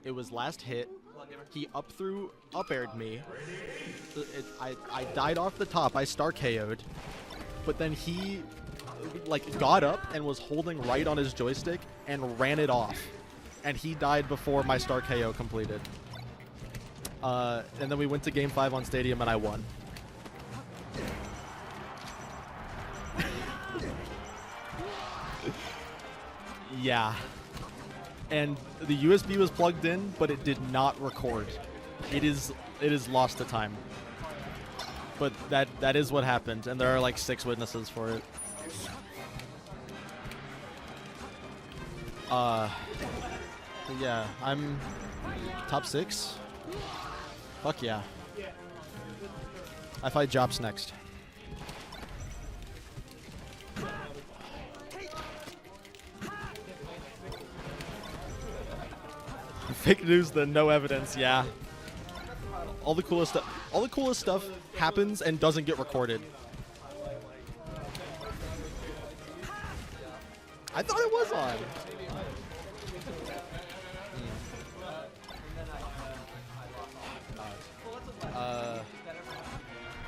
It was last hit. He up aired me. I died off the top. I star KO'd. But then he like got up and was holding right on his joystick and ran it off. And he died before my star KO completed. And then we went to game 5 on Stadium and I won. Yeah. And the USB was plugged in, but it did not record. It is lost to time. But that is what happened, and there are like 6 witnesses for it. Yeah, I'm top 6. Fuck yeah. I fight Jops next. Fake news, then no evidence. Yeah. All the coolest stuff happens and doesn't get recorded. I thought it was on.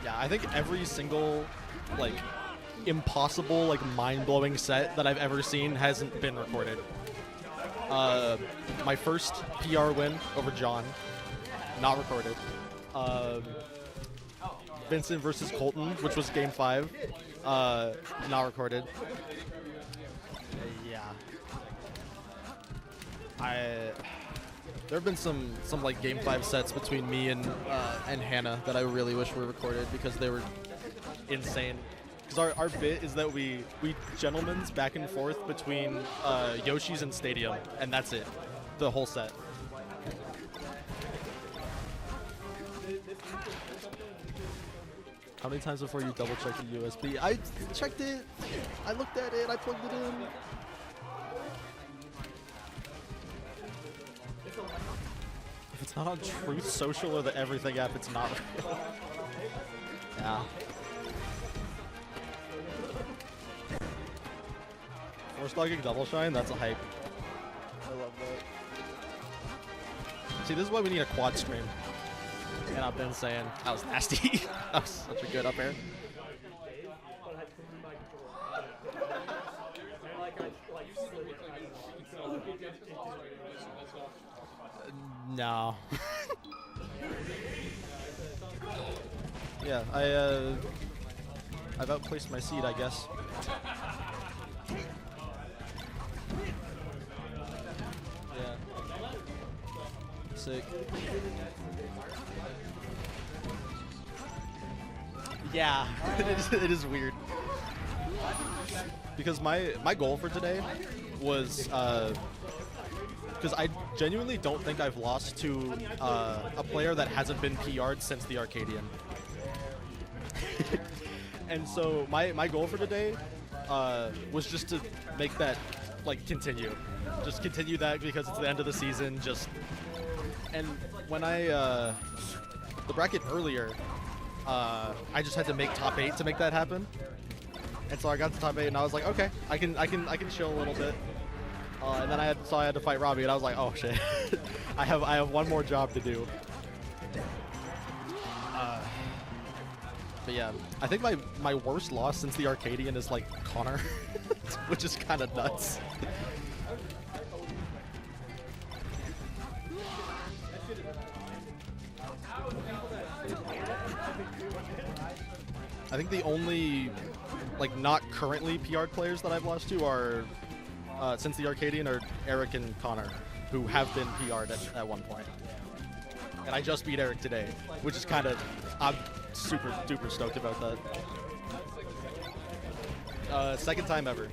Yeah, I think every single like impossible, like mind-blowing set that I've ever seen hasn't been recorded. My first PR win over John, not recorded. Vincent versus Colton, which was game 5, not recorded. Yeah. There have been some like game 5 sets between me and Hannah that I really wish were recorded because they were insane. Because our bit is that we gentlemen's back and forth between Yoshi's and Stadium, and that's it. The whole set. How many times before you double checked the USB? I checked it. I looked at it. I plugged it in. If it's not on Truth Social or the Everything app, it's not real. Yeah. Force dogging double shine? That's a hype. I love that. See, this is why we need a quad stream. And I've been saying, that was nasty. That was such a good up air. No. Yeah, I've outplaced my seed, I guess. Yeah. Sick. Yeah, it is weird. Because my goal for today was because I genuinely don't think I've lost to a player that hasn't been PR'd since the Arcadian. And so my goal for today was just to make that like continue. Just continue that because it's the end of the season. And when the bracket earlier, I just had to make top 8 to make that happen. And so I got to top 8 and I was like, okay, I can chill a little bit. And then I had to fight Robbie and I was like, oh shit. I have one more job to do. But yeah, I think my worst loss since the Arcadian is like Connor, which is kind of nuts. I think the only like not currently PR'd players that I've lost to are since the Arcadian are Eric and Connor, who have been PR'd at one point. And I just beat Eric today, which is kind of, I'm super duper stoked about that. Second time ever.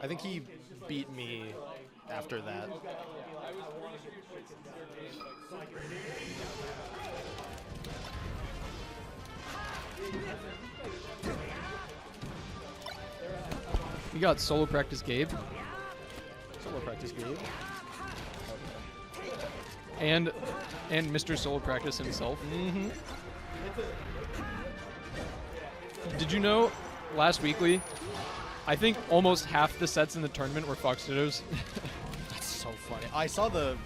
I think he beat me after that. You got solo practice Gabe. Solo practice Gabe. And Mr. Solo Practice himself. Mm-hmm. Did you know last weekly, I think almost half the sets in the tournament were Fox Dittos. That's so funny. I saw the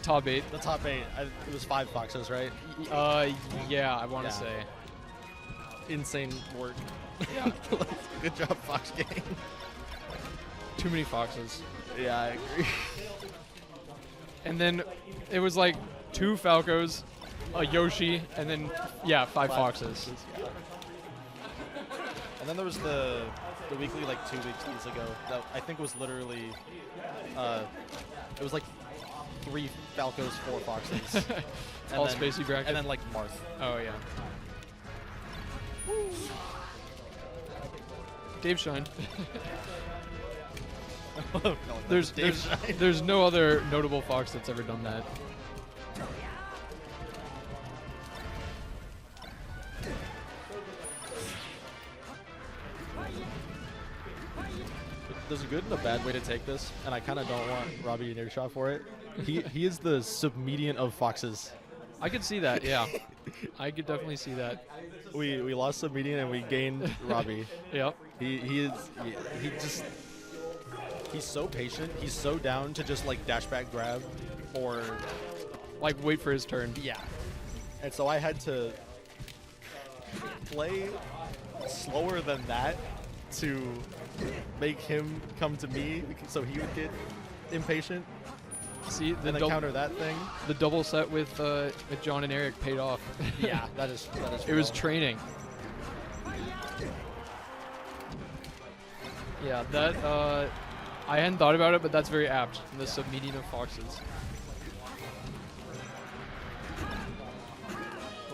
Top 8. the top 8. It was 5 foxes, right? Yeah, I want to Yeah. say. Insane work. Yeah. Good job, Fox Gang. Too many foxes. Yeah, I agree. And then it was like 2 Falcos, a Yoshi, and then, yeah, 5 foxes. Yeah. And then there was the weekly like 2 weeks ago that I think was literally it was like 3 Falcos, 4 foxes. And All then- spacey bracket. And then like Marth. Oh, yeah. Dave Shine. No, There's Dave Shine. there's no other notable fox that's ever done that. There's a good and a bad way to take this, and I kind of don't want Robbie an earshot for it. He is the submedian of foxes. I could see that, yeah. I could definitely see that. We lost submedian and we gained Robbie. Yep. He just he's so patient. He's so down to just like dash back grab or Like, wait for his turn. yeah. And so I had to play slower than that to make him come to me so he would get impatient See, and then counter that thing. the double set with John and Eric paid off. Yeah, that is It was real. training. Yeah, that, I hadn't thought about it, but that's very apt. The submedian of foxes.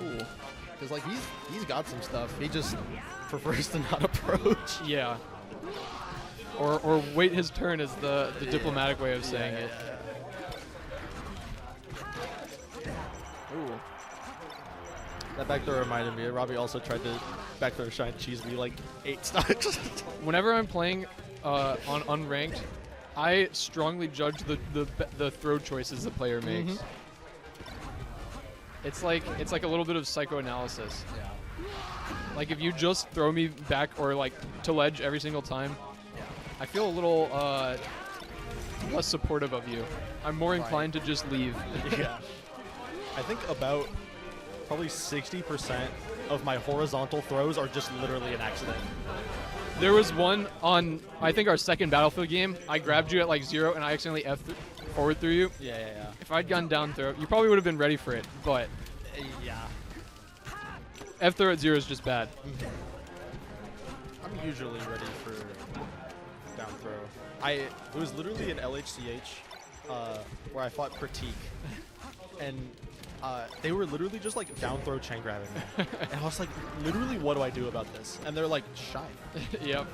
Ooh. Because like he's got some stuff. He just prefers to not approach. Yeah. Or wait his turn is the diplomatic way of saying it. Ooh. That backdoor reminded me. Robbie also tried to backdoor shine cheese me like 8 stocks. Whenever I'm playing on unranked, I strongly judge the throw choices the player makes. Mhm. It's like a little bit of psychoanalysis. Yeah. Like if you just throw me back or like to ledge every single time, I feel a little less supportive of you. I'm more inclined to just leave. Yeah. I think about probably 60% of my horizontal throws are just literally an accident. There was one on, I think, our second Battlefield game. I grabbed you at like 0 and I accidentally forward threw you. Yeah. If I'd gone down throw, you probably would have been ready for it, but Yeah. F throw at 0 is just bad. I'm usually ready for down throw. It was literally an LHCH where I fought Pratik, and they were literally just like down throw chain grabbing me. And I was like, literally, what do I do about this? And they're like, shine. Yep.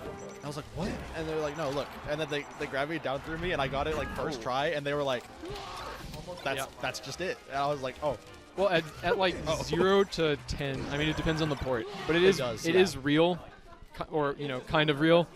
I was like, what? And they're like, no, look. And then they grabbed me down through me, and I got it like first try, and they were like, that's just it. And I was like, oh. Well, at like 0 to 10, I mean, it depends on the port, but it does, is yeah. real, or kind of real.